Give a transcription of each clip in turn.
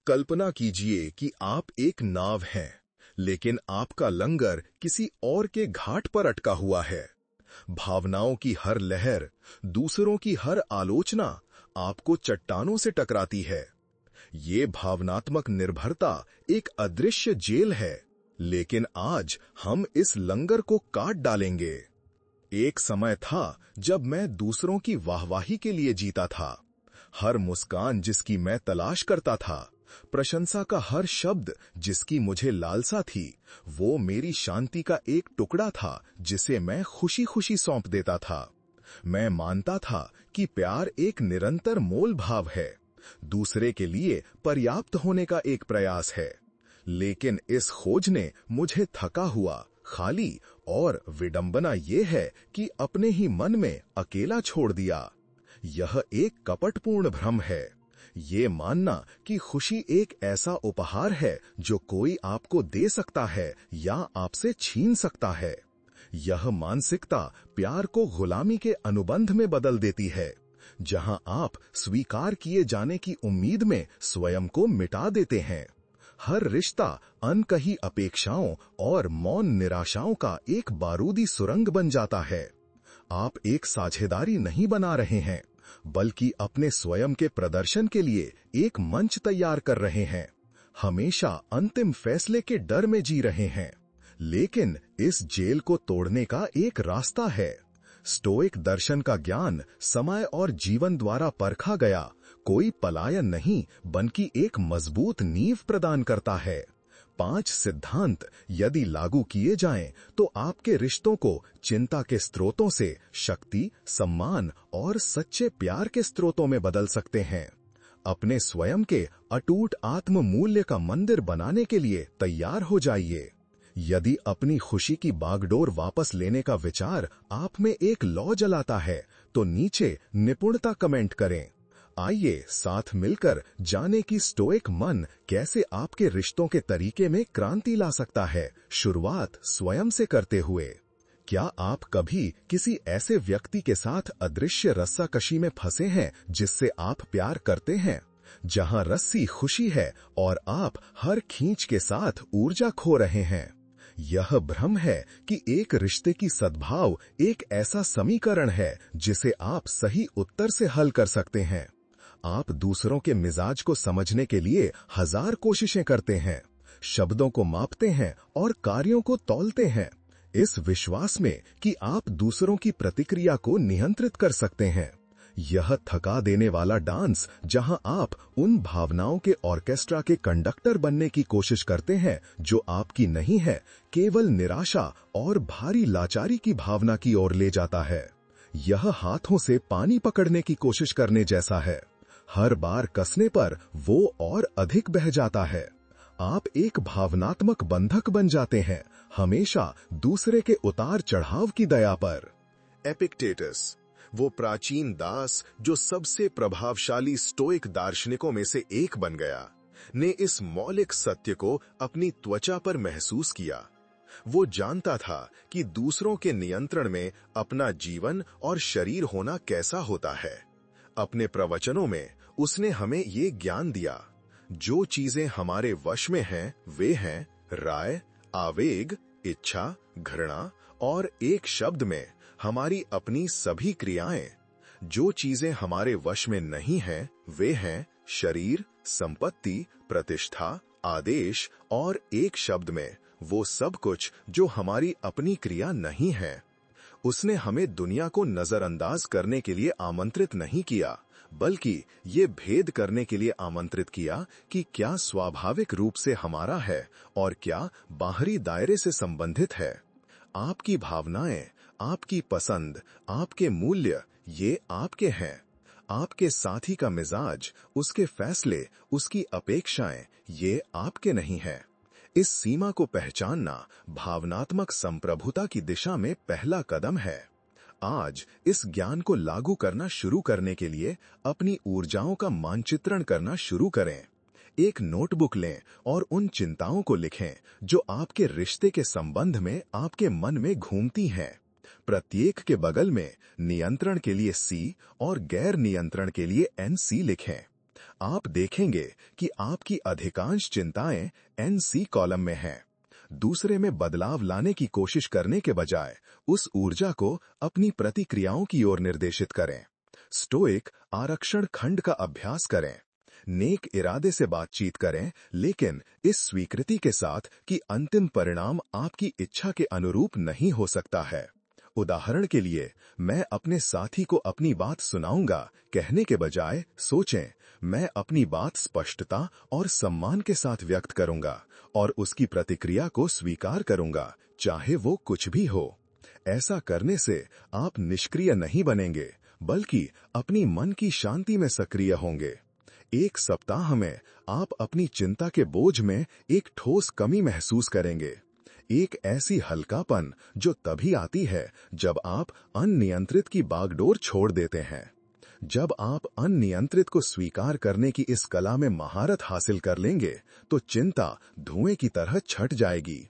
कल्पना कीजिए कि आप एक नाव हैं, लेकिन आपका लंगर किसी और के घाट पर अटका हुआ है। भावनाओं की हर लहर, दूसरों की हर आलोचना आपको चट्टानों से टकराती है। ये भावनात्मक निर्भरता एक अदृश्य जेल है, लेकिन आज हम इस लंगर को काट डालेंगे। एक समय था जब मैं दूसरों की वाहवाही के लिए जीता था। हर मुस्कान जिसकी मैं तलाश करता था, प्रशंसा का हर शब्द जिसकी मुझे लालसा थी, वो मेरी शांति का एक टुकड़ा था जिसे मैं खुशी खुशी सौंप देता था। मैं मानता था कि प्यार एक निरंतर मोल भाव है, दूसरे के लिए पर्याप्त होने का एक प्रयास है। लेकिन इस खोज ने मुझे थका हुआ, खाली और विडंबना ये है कि अपने ही मन में अकेला छोड़ दिया। यह एक कपटपूर्ण भ्रम है। ये मानना कि खुशी एक ऐसा उपहार है जो कोई आपको दे सकता है या आपसे छीन सकता है। यह मानसिकता प्यार को गुलामी के अनुबंध में बदल देती है, जहां आप स्वीकार किए जाने की उम्मीद में स्वयं को मिटा देते हैं। हर रिश्ता अनकही अपेक्षाओं और मौन निराशाओं का एक बारूदी सुरंग बन जाता है। आप एक साझेदारी नहीं बना रहे हैं, बल्कि अपने स्वयं के प्रदर्शन के लिए एक मंच तैयार कर रहे हैं। हमेशा अंतिम फैसले के डर में जी रहे हैं। लेकिन इस जेल को तोड़ने का एक रास्ता है। स्टोइक दर्शन का ज्ञान समय और जीवन द्वारा परखा गया कोई पलायन नहीं, बल्कि एक मजबूत नींव प्रदान करता है। 5 सिद्धांत यदि लागू किए जाएं, तो आपके रिश्तों को चिंता के स्रोतों से शक्ति, सम्मान और सच्चे प्यार के स्रोतों में बदल सकते हैं। अपने स्वयं के अटूट आत्म मूल्य का मंदिर बनाने के लिए तैयार हो जाइए। यदि अपनी खुशी की बागडोर वापस लेने का विचार आप में एक लौ जलाता है, तो नीचे निपुणता कमेंट करें। आइए साथ मिलकर जाने कि स्टोइक मन कैसे आपके रिश्तों के तरीके में क्रांति ला सकता है, शुरुआत स्वयं से करते हुए। क्या आप कभी किसी ऐसे व्यक्ति के साथ अदृश्य रस्साकशी में फंसे हैं जिससे आप प्यार करते हैं, जहां रस्सी खुशी है और आप हर खींच के साथ ऊर्जा खो रहे हैं? यह भ्रम है कि एक रिश्ते की सद्भाव एक ऐसा समीकरण है जिसे आप सही उत्तर से हल कर सकते हैं। आप दूसरों के मिजाज को समझने के लिए 1000 कोशिशें करते हैं, शब्दों को मापते हैं और कार्यों को तौलते हैं, इस विश्वास में कि आप दूसरों की प्रतिक्रिया को नियंत्रित कर सकते हैं। यह थका देने वाला डांस, जहां आप उन भावनाओं के ऑर्केस्ट्रा के कंडक्टर बनने की कोशिश करते हैं जो आपकी नहीं है, केवल निराशा और भारी लाचारी की भावना की ओर ले जाता है। यह हाथों से पानी पकड़ने की कोशिश करने जैसा है। हर बार कसने पर वो और अधिक बह जाता है। आप एक भावनात्मक बंधक बन जाते हैं, हमेशा दूसरे के उतार चढ़ाव की दया पर। एपिक्टेटस, वो प्राचीन दास जो सबसे प्रभावशाली स्टोइक दार्शनिकों में से एक बन गया, ने इस मौलिक सत्य को अपनी त्वचा पर महसूस किया। वो जानता था कि दूसरों के नियंत्रण में अपना जीवन और शरीर होना कैसा होता है। अपने प्रवचनों में उसने हमें ये ज्ञान दिया, जो चीजें हमारे वश में हैं वे हैं राय, आवेग, इच्छा, घृणा और एक शब्द में हमारी अपनी सभी क्रियाएं। जो चीजें हमारे वश में नहीं हैं वे हैं शरीर, संपत्ति, प्रतिष्ठा, आदेश और एक शब्द में वो सब कुछ जो हमारी अपनी क्रिया नहीं है। उसने हमें दुनिया को नजरअंदाज करने के लिए आमंत्रित नहीं किया, बल्कि ये भेद करने के लिए आमंत्रित किया कि क्या स्वाभाविक रूप से हमारा है और क्या बाहरी दायरे से संबंधित है। आपकी भावनाएं, आपकी पसंद, आपके मूल्य, ये आपके हैं। आपके साथी का मिजाज, उसके फैसले, उसकी अपेक्षाएं, ये आपके नहीं हैं। इस सीमा को पहचानना भावनात्मक संप्रभुता की दिशा में पहला कदम है। आज इस ज्ञान को लागू करना शुरू करने के लिए अपनी ऊर्जाओं का मानचित्रण करना शुरू करें। एक नोटबुक लें और उन चिंताओं को लिखें जो आपके रिश्ते के संबंध में आपके मन में घूमती हैं। प्रत्येक के बगल में नियंत्रण के लिए C और गैर नियंत्रण के लिए NC लिखें। आप देखेंगे कि आपकी अधिकांश चिंताएं NC कॉलम में हैं। दूसरे में बदलाव लाने की कोशिश करने के बजाय उस ऊर्जा को अपनी प्रतिक्रियाओं की ओर निर्देशित करें। स्टोइक आरक्षण खंड का अभ्यास करें। नेक इरादे से बातचीत करें, लेकिन इस स्वीकृति के साथ कि अंतिम परिणाम आपकी इच्छा के अनुरूप नहीं हो सकता है। उदाहरण के लिए, मैं अपने साथी को अपनी बात सुनाऊंगा कहने के बजाय सोचें, मैं अपनी बात स्पष्टता और सम्मान के साथ व्यक्त करूंगा और उसकी प्रतिक्रिया को स्वीकार करूंगा, चाहे वो कुछ भी हो। ऐसा करने से आप निष्क्रिय नहीं बनेंगे, बल्कि अपनी मन की शांति में सक्रिय होंगे। एक सप्ताह में आप अपनी चिंता के बोझ में एक ठोस कमी महसूस करेंगे। एक ऐसी हल्कापन जो तभी आती है जब आप अनियंत्रित की बागडोर छोड़ देते हैं। जब आप अनियंत्रित को स्वीकार करने की इस कला में महारत हासिल कर लेंगे, तो चिंता धुएं की तरह छट जाएगी।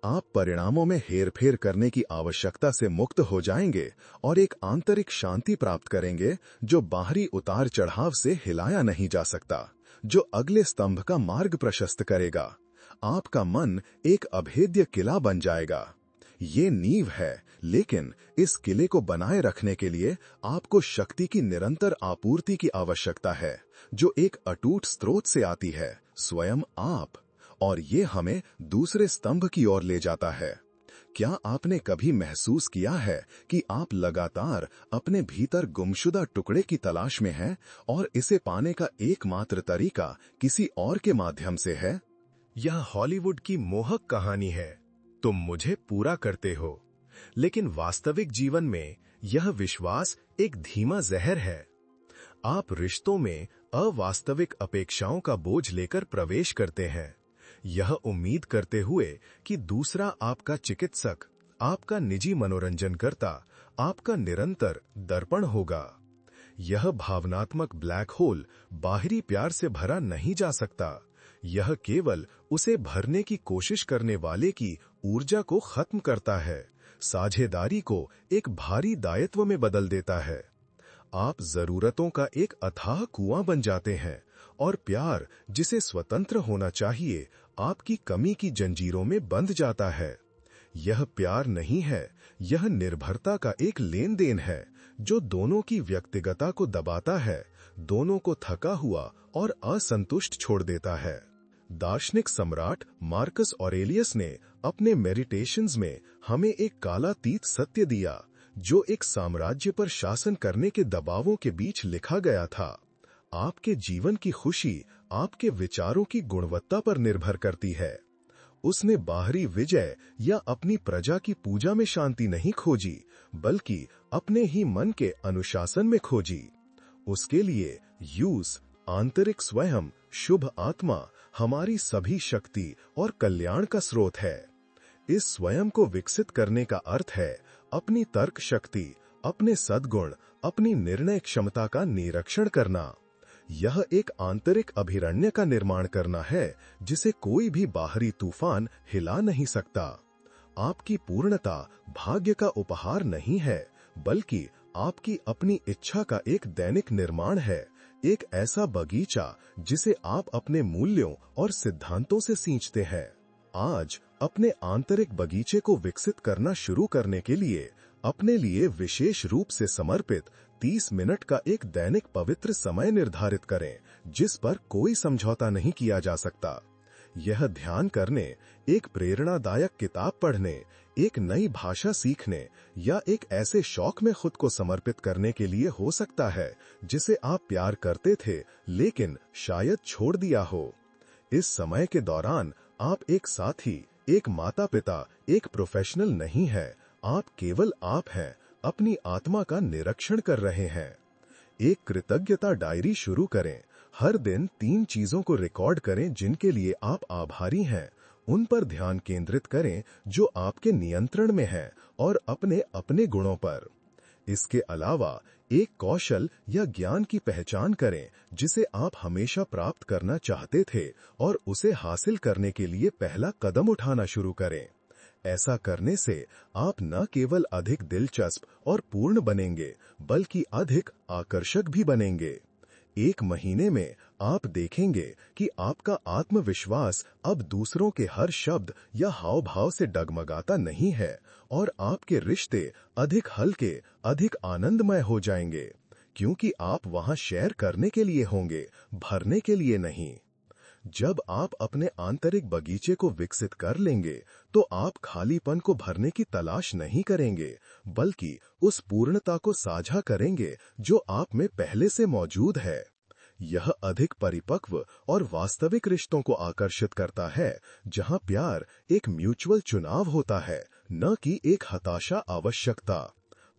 आप परिणामों में हेरफेर करने की आवश्यकता से मुक्त हो जाएंगे और एक आंतरिक शांति प्राप्त करेंगे जो बाहरी उतार चढ़ाव से हिलाया नहीं जा सकता, जो अगले स्तंभ का मार्ग प्रशस्त करेगा। आपका मन एक अभेद्य किला बन जाएगा। ये नींव है, लेकिन इस किले को बनाए रखने के लिए आपको शक्ति की निरंतर आपूर्ति की आवश्यकता है, जो एक अटूट स्रोत से आती है, स्वयं आप। और ये हमें दूसरे स्तंभ की ओर ले जाता है। क्या आपने कभी महसूस किया है कि आप लगातार अपने भीतर गुमशुदा टुकड़े की तलाश में हैं और इसे पाने का एकमात्र तरीका किसी और के माध्यम से है? यह हॉलीवुड की मोहक कहानी है, तुम मुझे पूरा करते हो, लेकिन वास्तविक जीवन में यह विश्वास एक धीमा जहर है। आप रिश्तों में अवास्तविक अपेक्षाओं का बोझ लेकर प्रवेश करते हैं, यह उम्मीद करते हुए कि दूसरा आपका चिकित्सक, आपका निजी मनोरंजनकर्ता, आपका निरंतर दर्पण होगा। यह भावनात्मक ब्लैक होल बाहरी प्यार से भरा नहीं जा सकता। यह केवल उसे भरने की कोशिश करने वाले की ऊर्जा को खत्म करता है, साझेदारी को एक भारी दायित्व में बदल देता है। आप जरूरतों का एक अथाह कुआं बन जाते हैं और प्यार, जिसे स्वतंत्र होना चाहिए, आपकी कमी की जंजीरों में बंध जाता है। यह प्यार नहीं है, यह निर्भरता का एक लेन देन है जो दोनों की व्यक्तिगतता को दबाता है, दोनों को थका हुआ और असंतुष्ट छोड़ देता है। दार्शनिक सम्राट मार्कस ऑरेलियस ने अपने मेडिटेशंस में हमें एक कालातीत सत्य दिया, जो एक साम्राज्य पर शासन करने के दबावों के बीच लिखा गया था। आपके जीवन की खुशी आपके विचारों की गुणवत्ता पर निर्भर करती है। उसने बाहरी विजय या अपनी प्रजा की पूजा में शांति नहीं खोजी, बल्कि अपने ही मन के अनुशासन में खोजी। उसके लिए यूस, आंतरिक स्वयं, शुभ आत्मा, हमारी सभी शक्ति और कल्याण का स्रोत है। इस स्वयं को विकसित करने का अर्थ है अपनी तर्क शक्ति, अपने सद्गुण, अपनी निर्णय क्षमता का निरीक्षण करना। यह एक आंतरिक अभिरण्य का निर्माण करना है जिसे कोई भी बाहरी तूफान हिला नहीं सकता। आपकी पूर्णता भाग्य का उपहार नहीं है, बल्कि आपकी अपनी इच्छा का एक दैनिक निर्माण है, एक ऐसा बगीचा जिसे आप अपने मूल्यों और सिद्धांतों से सींचते हैं। आज अपने आंतरिक बगीचे को विकसित करना शुरू करने के लिए अपने लिए विशेष रूप से समर्पित 30 मिनट का एक दैनिक पवित्र समय निर्धारित करें, जिस पर कोई समझौता नहीं किया जा सकता। यह ध्यान करने, एक प्रेरणादायक किताब पढ़ने, एक नई भाषा सीखने या एक ऐसे शौक में खुद को समर्पित करने के लिए हो सकता है जिसे आप प्यार करते थे लेकिन शायद छोड़ दिया हो। इस समय के दौरान आप एक साथी, एक माता पिता, एक प्रोफेशनल नहीं है, आप केवल आप हैं, अपनी आत्मा का निरीक्षण कर रहे हैं। एक कृतज्ञता डायरी शुरू करें। हर दिन 3 चीजों को रिकॉर्ड करें जिनके लिए आप आभारी हैं। उन पर ध्यान केंद्रित करें जो आपके नियंत्रण में हैं और अपने अपने गुणों पर। इसके अलावा एक कौशल या ज्ञान की पहचान करें जिसे आप हमेशा प्राप्त करना चाहते थे और उसे हासिल करने के लिए पहला कदम उठाना शुरू करें। ऐसा करने से आप न केवल अधिक दिलचस्प और पूर्ण बनेंगे, बल्कि अधिक आकर्षक भी बनेंगे। 1 महीने में आप देखेंगे कि आपका आत्मविश्वास अब दूसरों के हर शब्द या हाव भाव से डगमगाता नहीं है और आपके रिश्ते अधिक हल्के, अधिक आनंदमय हो जाएंगे, क्योंकि आप वहां शेयर करने के लिए होंगे, भरने के लिए नहीं। जब आप अपने आंतरिक बगीचे को विकसित कर लेंगे, तो आप खालीपन को भरने की तलाश नहीं करेंगे, बल्कि उस पूर्णता को साझा करेंगे जो आप में पहले से मौजूद है। यह अधिक परिपक्व और वास्तविक रिश्तों को आकर्षित करता है, जहां प्यार एक म्यूचुअल चुनाव होता है, न कि एक हताशा आवश्यकता।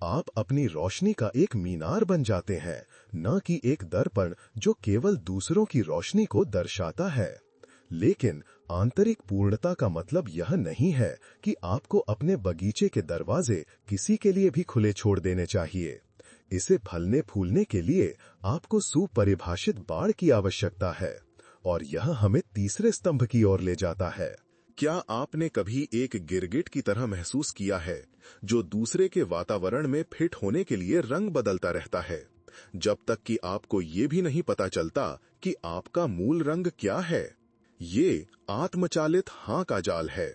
आप अपनी रोशनी का एक मीनार बन जाते हैं, न कि एक दर्पण जो केवल दूसरों की रोशनी को दर्शाता है। लेकिन आंतरिक पूर्णता का मतलब यह नहीं है कि आपको अपने बगीचे के दरवाजे किसी के लिए भी खुले छोड़ देने चाहिए। इसे फलने फूलने के लिए आपको सुपरिभाषित बाड़ की आवश्यकता है, और यह हमें तीसरे स्तंभ की ओर ले जाता है। क्या आपने कभी एक गिरगिट की तरह महसूस किया है, जो दूसरे के वातावरण में फिट होने के लिए रंग बदलता रहता है, जब तक कि आपको ये भी नहीं पता चलता कि आपका मूल रंग क्या है? ये आत्मचालित हाँ का जाल है।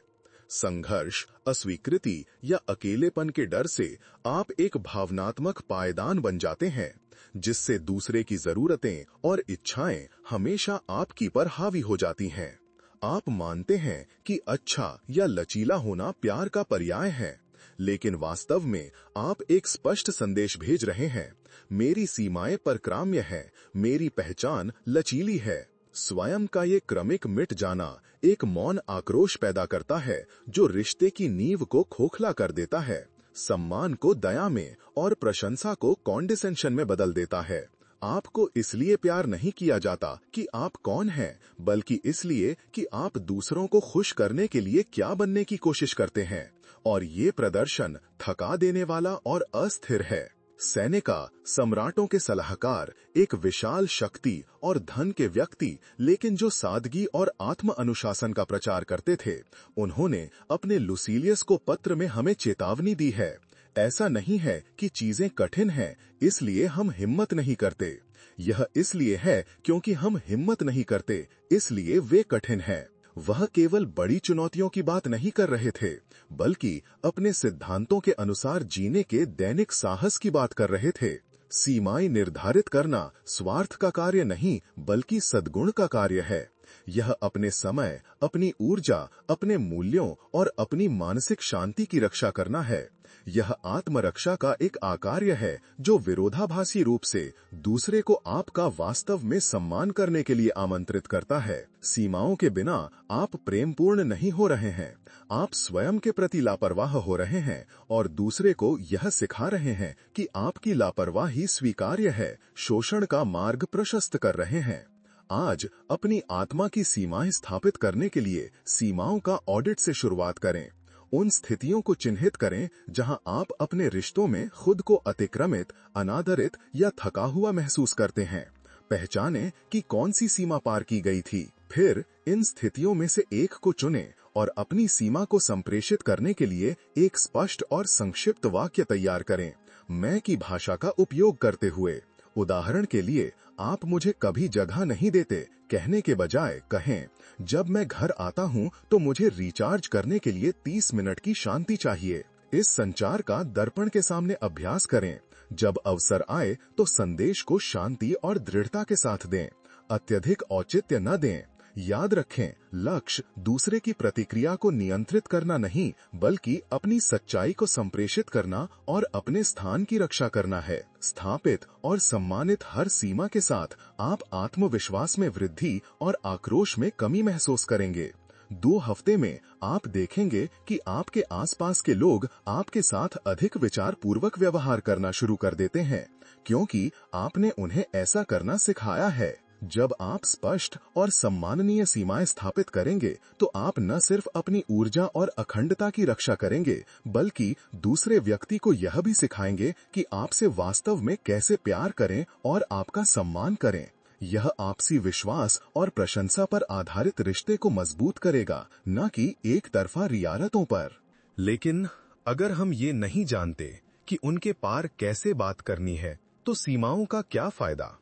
संघर्ष, अस्वीकृति या अकेलेपन के डर से आप एक भावनात्मक पायदान बन जाते हैं, जिससे दूसरे की जरूरतें और इच्छाएं हमेशा आपकी पर हावी हो जाती हैं। आप मानते हैं कि अच्छा या लचीला होना प्यार का पर्याय है, लेकिन वास्तव में आप एक स्पष्ट संदेश भेज रहे हैं, मेरी सीमाएं परक्राम्य हैं, मेरी पहचान लचीली है। स्वयं का ये क्रमिक मिट जाना एक मौन आक्रोश पैदा करता है, जो रिश्ते की नींव को खोखला कर देता है, सम्मान को दया में और प्रशंसा को कॉन्डिसेंशन में बदल देता है। आपको इसलिए प्यार नहीं किया जाता कि आप कौन हैं, बल्कि इसलिए कि आप दूसरों को खुश करने के लिए क्या बनने की कोशिश करते हैं, और ये प्रदर्शन थका देने वाला और अस्थिर है। सैनिका, सम्राटों के सलाहकार, एक विशाल शक्ति और धन के व्यक्ति, लेकिन जो सादगी और आत्म अनुशासन का प्रचार करते थे, उन्होंने अपने लुसीलियस को पत्र में हमें चेतावनी दी है। ऐसा नहीं है कि चीजें कठिन हैं, इसलिए हम हिम्मत नहीं करते। यह इसलिए है क्योंकि हम हिम्मत नहीं करते, इसलिए वे कठिन हैं। वह केवल बड़ी चुनौतियों की बात नहीं कर रहे थे, बल्कि अपने सिद्धांतों के अनुसार जीने के दैनिक साहस की बात कर रहे थे। सीमाएं निर्धारित करना स्वार्थ का कार्य नहीं, बल्कि सद्गुण का कार्य है। यह अपने समय, अपनी ऊर्जा, अपने मूल्यों और अपनी मानसिक शांति की रक्षा करना है। यह आत्मरक्षा का एक आकार्य है, जो विरोधाभासी रूप से दूसरे को आपका वास्तव में सम्मान करने के लिए आमंत्रित करता है। सीमाओं के बिना आप प्रेमपूर्ण नहीं हो रहे हैं, आप स्वयं के प्रति लापरवाह हो रहे हैं और दूसरे को यह सिखा रहे हैं कि आपकी लापरवाही स्वीकार्य है, शोषण का मार्ग प्रशस्त कर रहे हैं। आज अपनी आत्मा की सीमाएं स्थापित करने के लिए सीमाओं का ऑडिट से शुरुआत करें। उन स्थितियों को चिन्हित करें जहां आप अपने रिश्तों में खुद को अतिक्रमित, अनादरित या थका हुआ महसूस करते हैं। पहचानें कि कौन सी सीमा पार की गई थी। फिर इन स्थितियों में से एक को चुनें और अपनी सीमा को संप्रेषित करने के लिए एक स्पष्ट और संक्षिप्त वाक्य तैयार करें, मैं की भाषा का उपयोग करते हुए। उदाहरण के लिए, आप मुझे कभी जगह नहीं देते कहने के बजाय कहें, जब मैं घर आता हूं तो मुझे रिचार्ज करने के लिए 30 मिनट की शांति चाहिए। इस संचार का दर्पण के सामने अभ्यास करें। जब अवसर आए तो संदेश को शांति और दृढ़ता के साथ दें, अत्यधिक औचित्य न दें। याद रखें, लक्ष्य दूसरे की प्रतिक्रिया को नियंत्रित करना नहीं, बल्कि अपनी सच्चाई को संप्रेषित करना और अपने स्थान की रक्षा करना है। स्थापित और सम्मानित हर सीमा के साथ आप आत्मविश्वास में वृद्धि और आक्रोश में कमी महसूस करेंगे। 2 हफ्ते में आप देखेंगे कि आपके आसपास के लोग आपके साथ अधिक विचार पूर्वक व्यवहार करना शुरू कर देते हैं, क्योंकि आपने उन्हें ऐसा करना सिखाया है। जब आप स्पष्ट और सम्माननीय सीमाएं स्थापित करेंगे, तो आप न सिर्फ अपनी ऊर्जा और अखंडता की रक्षा करेंगे, बल्कि दूसरे व्यक्ति को यह भी सिखाएंगे कि आपसे वास्तव में कैसे प्यार करें और आपका सम्मान करें। यह आपसी विश्वास और प्रशंसा पर आधारित रिश्ते को मजबूत करेगा, न कि एक तरफा रियारतों पर। लेकिन अगर हम ये नहीं जानते कि उनके पार कैसे बात करनी है, तो सीमाओं का क्या फायदा?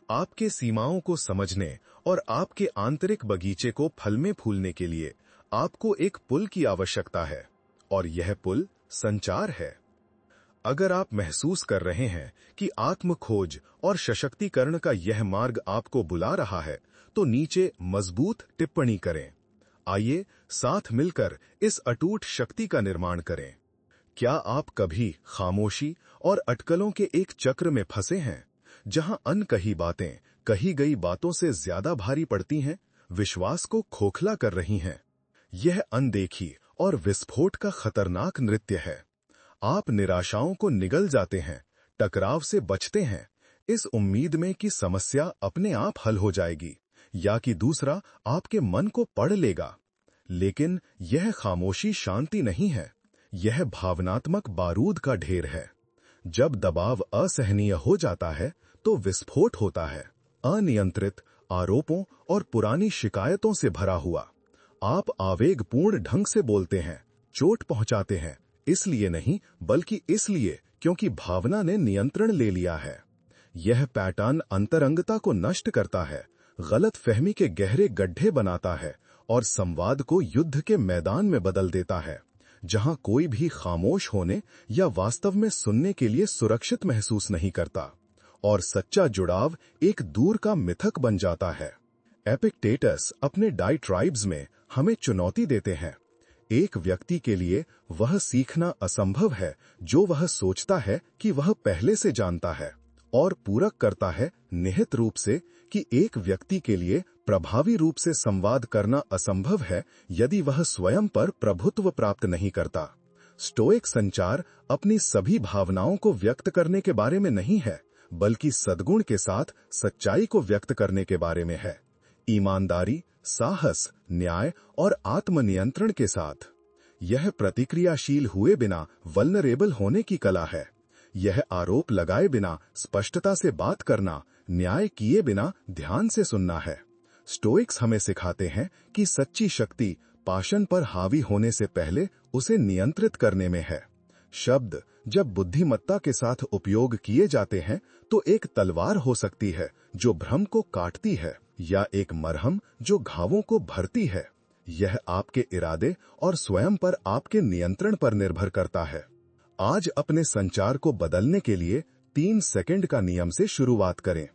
आपके सीमाओं को समझने और आपके आंतरिक बगीचे को फलने फूलने के लिए आपको एक पुल की आवश्यकता है, और यह पुल संचार है। अगर आप महसूस कर रहे हैं कि आत्म खोज और सशक्तिकरण का यह मार्ग आपको बुला रहा है, तो नीचे मजबूत टिप्पणी करें। आइए साथ मिलकर इस अटूट शक्ति का निर्माण करें। क्या आप कभी खामोशी और अटकलों के एक चक्र में फंसे हैं, जहां अनकही बातें कही गई बातों से ज्यादा भारी पड़ती हैं, विश्वास को खोखला कर रही हैं? यह अनदेखी और विस्फोट का खतरनाक नृत्य है। आप निराशाओं को निगल जाते हैं, टकराव से बचते हैं, इस उम्मीद में कि समस्या अपने आप हल हो जाएगी या कि दूसरा आपके मन को पढ़ लेगा। लेकिन यह खामोशी शांति नहीं है, यह भावनात्मक बारूद का ढेर है। जब दबाव असहनीय हो जाता है तो विस्फोट होता है, अनियंत्रित आरोपों और पुरानी शिकायतों से भरा हुआ। आप आवेगपूर्ण ढंग से बोलते हैं, चोट पहुंचाते हैं, इसलिए नहीं बल्कि इसलिए क्योंकि भावना ने नियंत्रण ले लिया है। यह पैटर्न अंतरंगता को नष्ट करता है, गलत फहमी के गहरे गड्ढे बनाता है और संवाद को युद्ध के मैदान में बदल देता है, जहां कोई भी खामोश होने या वास्तव में सुनने के लिए सुरक्षित महसूस नहीं करता, और सच्चा जुड़ाव एक दूर का मिथक बन जाता है। एपिक्टेटस अपने डायट्राइब्स में हमें चुनौती देते हैं। एक व्यक्ति के लिए वह सीखना असंभव है जो वह सोचता है कि वह पहले से जानता है, और पूरक करता है निहित रूप से कि एक व्यक्ति के लिए प्रभावी रूप से संवाद करना असंभव है यदि वह स्वयं पर प्रभुत्व प्राप्त नहीं करता। स्टोइक संचार अपनी सभी भावनाओं को व्यक्त करने के बारे में नहीं है, बल्कि सद्गुण के साथ सच्चाई को व्यक्त करने के बारे में है। ईमानदारी, साहस, न्याय और आत्मनियंत्रण के साथ। यह प्रतिक्रियाशील हुए बिना वल्नरेबल होने की कला है। यह आरोप लगाए बिना स्पष्टता से बात करना, न्याय किए बिना ध्यान से सुनना है। स्टोइक्स हमें सिखाते हैं कि सच्ची शक्ति पाषण पर हावी होने से पहले उसे नियंत्रित करने में है। शब्द जब बुद्धिमत्ता के साथ उपयोग किए जाते हैं तो एक तलवार हो सकती है जो भ्रम को काटती है, या एक मरहम जो घावों को भरती है। यह आपके इरादे और स्वयं पर आपके नियंत्रण पर निर्भर करता है। आज अपने संचार को बदलने के लिए 3 सेकंड का नियम से शुरुआत करें।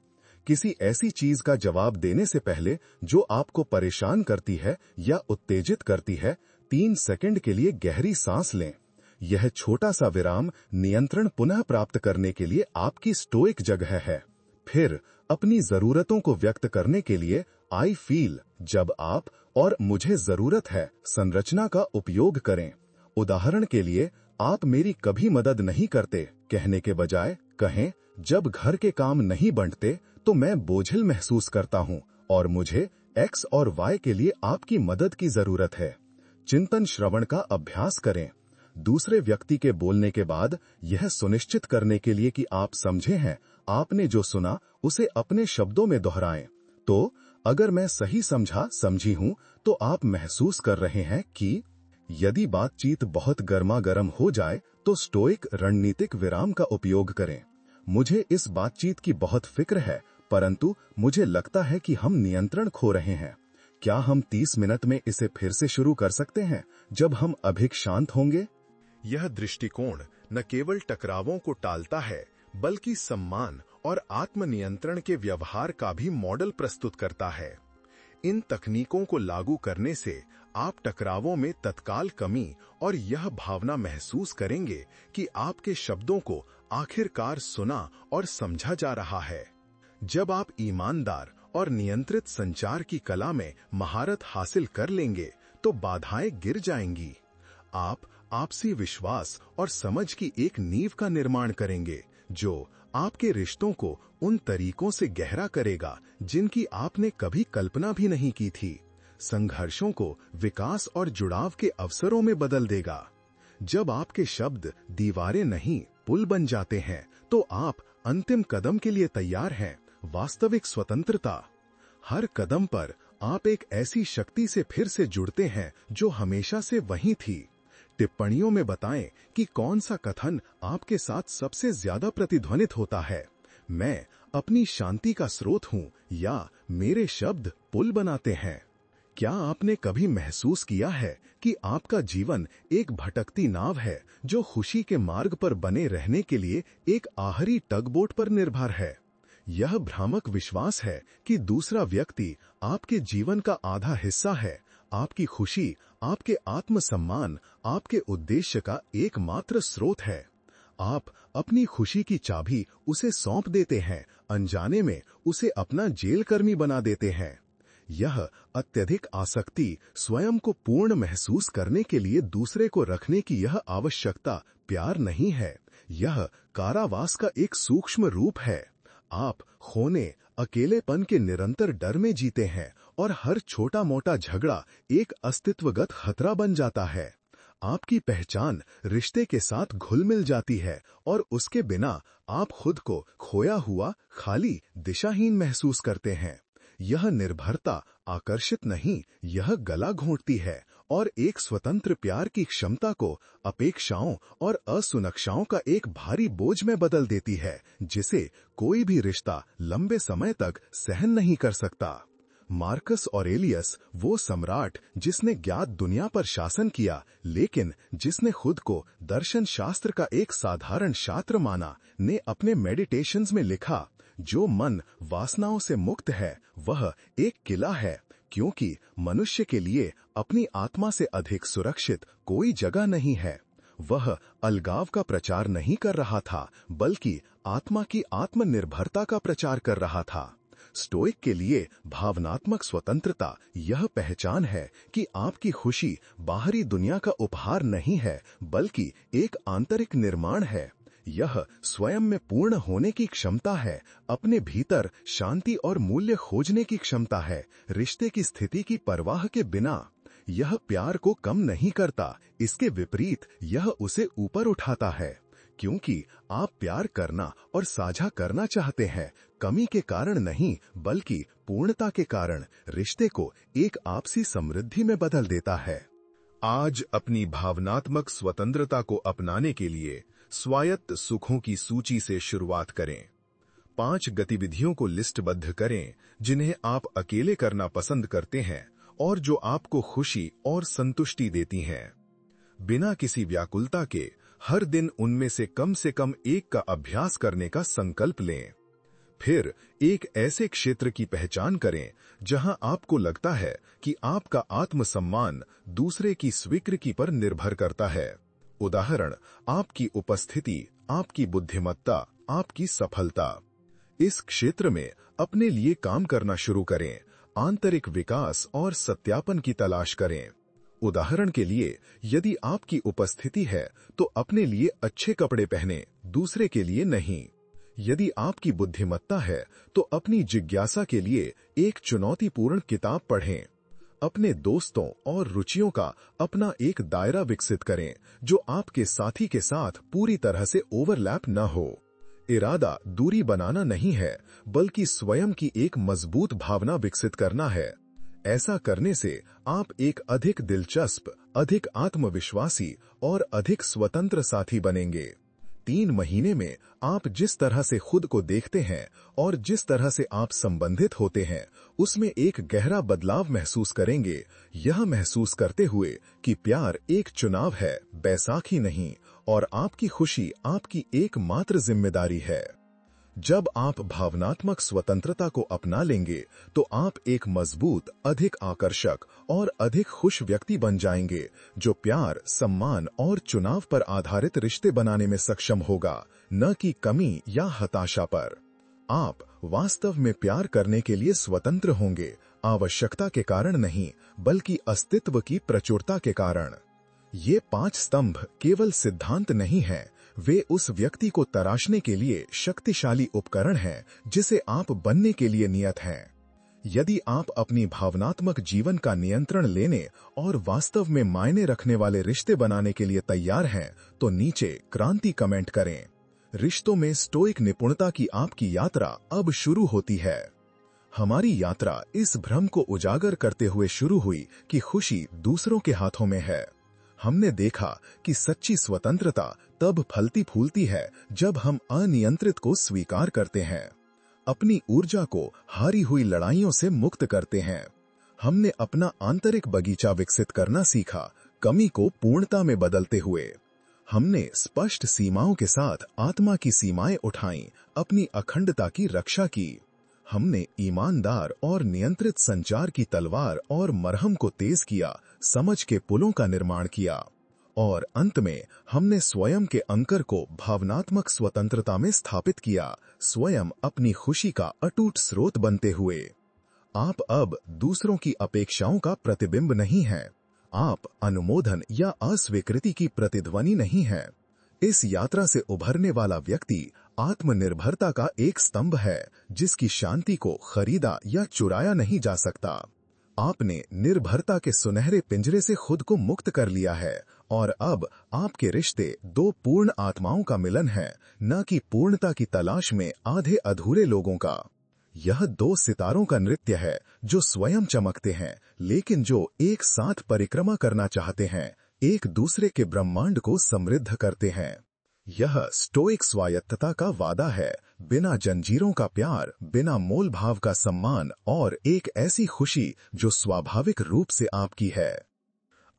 किसी ऐसी चीज का जवाब देने से पहले जो आपको परेशान करती है या उत्तेजित करती है, 3 सेकंड के लिए गहरी सांस लें। यह छोटा सा विराम नियंत्रण पुनः प्राप्त करने के लिए आपकी स्टोइक जगह है। फिर अपनी जरूरतों को व्यक्त करने के लिए आई फील, जब आप और मुझे जरूरत है संरचना का उपयोग करें। उदाहरण के लिए, आप मेरी कभी मदद नहीं करते कहने के बजाय कहें, जब घर के काम नहीं बंटते तो मैं बोझिल महसूस करता हूं और मुझे X और Y के लिए आपकी मदद की जरूरत है। चिंतन श्रवण का अभ्यास करें। दूसरे व्यक्ति के बोलने के बाद यह सुनिश्चित करने के लिए कि आप समझे हैं, आपने जो सुना उसे अपने शब्दों में दोहराएं। तो अगर मैं सही समझी हूं तो आप महसूस कर रहे हैं कि यदि बातचीत बहुत गर्मागर्म हो जाए तो स्टोइक रणनीतिक विराम का उपयोग करें। मुझे इस बातचीत की बहुत फिक्र है, परंतु मुझे लगता है कि हम नियंत्रण खो रहे हैं। क्या हम 30 मिनट में इसे फिर से शुरू कर सकते हैं जब हम अधिक शांत होंगे? यह दृष्टिकोण न केवल टकरावों को टालता है, बल्कि सम्मान और आत्मनियंत्रण के व्यवहार का भी मॉडल प्रस्तुत करता है। इन तकनीकों को लागू करने से आप टकरावों में तत्काल कमी और यह भावना महसूस करेंगे कि आपके शब्दों को आखिरकार सुना और समझा जा रहा है। जब आप ईमानदार और नियंत्रित संचार की कला में महारत हासिल कर लेंगे तो बाधाएं गिर जाएंगी। आप आपसी विश्वास और समझ की एक नींव का निर्माण करेंगे जो आपके रिश्तों को उन तरीकों से गहरा करेगा जिनकी आपने कभी कल्पना भी नहीं की थी। संघर्षों को विकास और जुड़ाव के अवसरों में बदल देगा। जब आपके शब्द दीवारें नहीं पुल बन जाते हैं तो आप अंतिम कदम के लिए तैयार हैं, वास्तविक स्वतंत्रता। हर कदम पर आप एक ऐसी शक्ति से फिर से जुड़ते हैं जो हमेशा से वहीं थी। टिप्पणियों में बताएं कि कौन सा कथन आपके साथ सबसे ज्यादा प्रतिध्वनित होता है। मैं अपनी शांति का स्रोत हूं या मेरे शब्द पुल बनाते हैं? क्या आपने कभी महसूस किया है कि आपका जीवन एक भटकती नाव है जो खुशी के मार्ग पर बने रहने के लिए एक आहरी टगबोट पर निर्भर है? यह भ्रामक विश्वास है कि दूसरा व्यक्ति आपके जीवन का आधा हिस्सा है, आपकी खुशी, आपके आत्मसम्मान, आपके उद्देश्य का एकमात्र स्रोत है। आप अपनी खुशी की चाबी उसे सौंप देते हैं, अनजाने में उसे अपना जेलकर्मी बना देते हैं। यह अत्यधिक आसक्ति स्वयं को पूर्ण महसूस करने के लिए दूसरे को रखने की यह आवश्यकता प्यार नहीं है, यह कारावास का एक सूक्ष्म रूप है। आप खोने, अकेलेपन के निरंतर डर में जीते हैं और हर छोटा मोटा झगड़ा एक अस्तित्वगत खतरा बन जाता है। आपकी पहचान रिश्ते के साथ घुल मिल जाती है और उसके बिना आप खुद को खोया हुआ, खाली, दिशाहीन महसूस करते हैं। यह निर्भरता आकर्षित नहीं, यह गला घोंटती है और एक स्वतंत्र प्यार की क्षमता को अपेक्षाओं और असुरक्षाओं का एक भारी बोझ में बदल देती है, जिसे कोई भी रिश्ता लंबे समय तक सहन नहीं कर सकता। मार्कस ऑरेलियस, वो सम्राट जिसने ज्ञात दुनिया पर शासन किया लेकिन जिसने खुद को दर्शन शास्त्र का एक साधारण छात्र माना, ने अपने मेडिटेशंस में लिखा, जो मन वासनाओं से मुक्त है वह एक किला है, क्योंकि मनुष्य के लिए अपनी आत्मा से अधिक सुरक्षित कोई जगह नहीं है। वह अलगाव का प्रचार नहीं कर रहा था, बल्कि आत्मा की आत्मनिर्भरता का प्रचार कर रहा था। स्टोइक के लिए भावनात्मक स्वतंत्रता यह पहचान है कि आपकी खुशी बाहरी दुनिया का उपहार नहीं है, बल्कि एक आंतरिक निर्माण है। यह स्वयं में पूर्ण होने की क्षमता है, अपने भीतर शांति और मूल्य खोजने की क्षमता है, रिश्ते की स्थिति की परवाह के बिना। यह प्यार को कम नहीं करता, इसके विपरीत यह उसे ऊपर उठाता है, क्योंकि आप प्यार करना और साझा करना चाहते हैं, कमी के कारण नहीं बल्कि पूर्णता के कारण रिश्ते को एक आपसी समृद्धि में बदल देता है। आज अपनी भावनात्मक स्वतंत्रता को अपनाने के लिए स्वायत्त सुखों की सूची से शुरुआत करें। 5 गतिविधियों को लिस्टबद्ध करें जिन्हें आप अकेले करना पसंद करते हैं और जो आपको खुशी और संतुष्टि देती हैं। बिना किसी व्याकुलता के हर दिन उनमें से कम एक का अभ्यास करने का संकल्प लें। फिर एक ऐसे क्षेत्र की पहचान करें जहां आपको लगता है कि आपका आत्मसम्मान दूसरे की स्वीकृति पर निर्भर करता है। उदाहरण, आपकी उपस्थिति, आपकी बुद्धिमत्ता, आपकी सफलता। इस क्षेत्र में अपने लिए काम करना शुरू करें, आंतरिक विकास और सत्यापन की तलाश करें। उदाहरण के लिए, यदि आपकी उपस्थिति है तो अपने लिए अच्छे कपड़े पहने, दूसरे के लिए नहीं। यदि आपकी बुद्धिमत्ता है तो अपनी जिज्ञासा के लिए एक चुनौतीपूर्ण किताब पढ़ें। अपने दोस्तों और रुचियों का अपना एक दायरा विकसित करें जो आपके साथी के साथ पूरी तरह से ओवरलैप न हो। इरादा दूरी बनाना नहीं है, बल्कि स्वयं की एक मजबूत भावना विकसित करना है। ऐसा करने से आप एक अधिक दिलचस्प, अधिक आत्मविश्वासी और अधिक स्वतंत्र साथी बनेंगे। 3 महीने में आप जिस तरह से खुद को देखते हैं और जिस तरह से आप संबंधित होते हैं, उसमें एक गहरा बदलाव महसूस करेंगे, यह महसूस करते हुए कि प्यार एक चुनाव है, बैसाखी नहीं, और आपकी खुशी आपकी एकमात्र जिम्मेदारी है। जब आप भावनात्मक स्वतंत्रता को अपना लेंगे तो आप एक मजबूत, अधिक आकर्षक और अधिक खुश व्यक्ति बन जाएंगे, जो प्यार, सम्मान और चुनाव पर आधारित रिश्ते बनाने में सक्षम होगा, न कि कमी या हताशा पर। आप वास्तव में प्यार करने के लिए स्वतंत्र होंगे, आवश्यकता के कारण नहीं, बल्कि अस्तित्व की प्रचुरता के कारण। ये 5 स्तंभ केवल सिद्धांत नहीं हैं, वे उस व्यक्ति को तराशने के लिए शक्तिशाली उपकरण हैं जिसे आप बनने के लिए नियत हैं। यदि आप अपनी भावनात्मक जीवन का नियंत्रण लेने और वास्तव में मायने रखने वाले रिश्ते बनाने के लिए तैयार हैं, तो नीचे क्रांति कमेंट करें। रिश्तों में स्टोइक निपुणता की आपकी यात्रा अब शुरू होती है। हमारी यात्रा इस भ्रम को उजागर करते हुए शुरू हुई कि खुशी दूसरों के हाथों में है। हमने देखा कि सच्ची स्वतंत्रता तब फलती फूलती है जब हम अनियंत्रित को स्वीकार करते हैं। अपनी ऊर्जा को हारी हुई लड़ाइयों से मुक्त करते हैं। हमने अपना आंतरिक बगीचा विकसित करना सीखा, कमी को पूर्णता में बदलते हुए। हमने स्पष्ट सीमाओं के साथ आत्मा की सीमाएं उठाईं, अपनी अखंडता की रक्षा की। हमने ईमानदार और नियंत्रित संचार की तलवार और मरहम को तेज किया, समझ के पुलों का निर्माण किया। और अंत में हमने स्वयं के अंकर को भावनात्मक स्वतंत्रता में स्थापित किया, स्वयं अपनी खुशी का अटूट स्रोत बनते हुए। आप अब दूसरों की अपेक्षाओं का प्रतिबिंब नहीं हैं। आप अनुमोदन या अस्वीकृति की प्रतिध्वनि नहीं हैं। इस यात्रा से उभरने वाला व्यक्ति आत्मनिर्भरता का एक स्तंभ है, जिसकी शांति को खरीदा या चुराया नहीं जा सकता। आपने निर्भरता के सुनहरे पिंजरे से खुद को मुक्त कर लिया है, और अब आपके रिश्ते दो पूर्ण आत्माओं का मिलन है, न कि पूर्णता की तलाश में आधे अधूरे लोगों का। यह दो सितारों का नृत्य है, जो स्वयं चमकते हैं, लेकिन जो एक साथ परिक्रमा करना चाहते हैं, एक दूसरे के ब्रह्मांड को समृद्ध करते हैं। यह स्टोइक स्वायत्तता का वादा है, बिना जंजीरों का प्यार, बिना मोल भाव का सम्मान, और एक ऐसी खुशी जो स्वाभाविक रूप से आपकी है।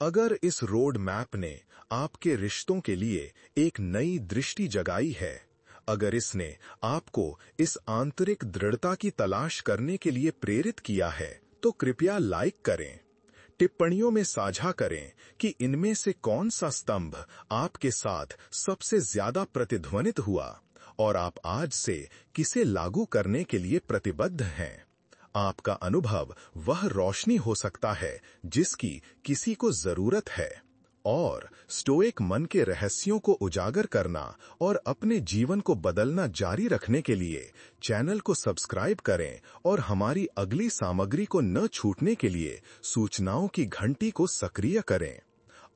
अगर इस रोड मैप ने आपके रिश्तों के लिए एक नई दृष्टि जगाई है, अगर इसने आपको इस आंतरिक दृढ़ता की तलाश करने के लिए प्रेरित किया है, तो कृपया लाइक करें, टिप्पणियों में साझा करें कि इनमें से कौन सा स्तंभ आपके साथ सबसे ज्यादा प्रतिध्वनित हुआ, और आप आज से किसे लागू करने के लिए प्रतिबद्ध हैं। आपका अनुभव वह रोशनी हो सकता है जिसकी किसी को जरूरत है। और स्टोइक मन के रहस्यों को उजागर करना और अपने जीवन को बदलना जारी रखने के लिए चैनल को सब्सक्राइब करें, और हमारी अगली सामग्री को न छूटने के लिए सूचनाओं की घंटी को सक्रिय करें।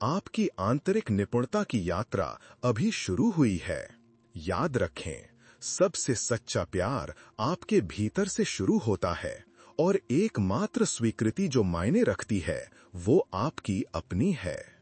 आपकी आंतरिक निपुणता की यात्रा अभी शुरू हुई है। याद रखें, सबसे सच्चा प्यार आपके भीतर से शुरू होता है, और एकमात्र स्वीकृति जो मायने रखती है वो आपकी अपनी है।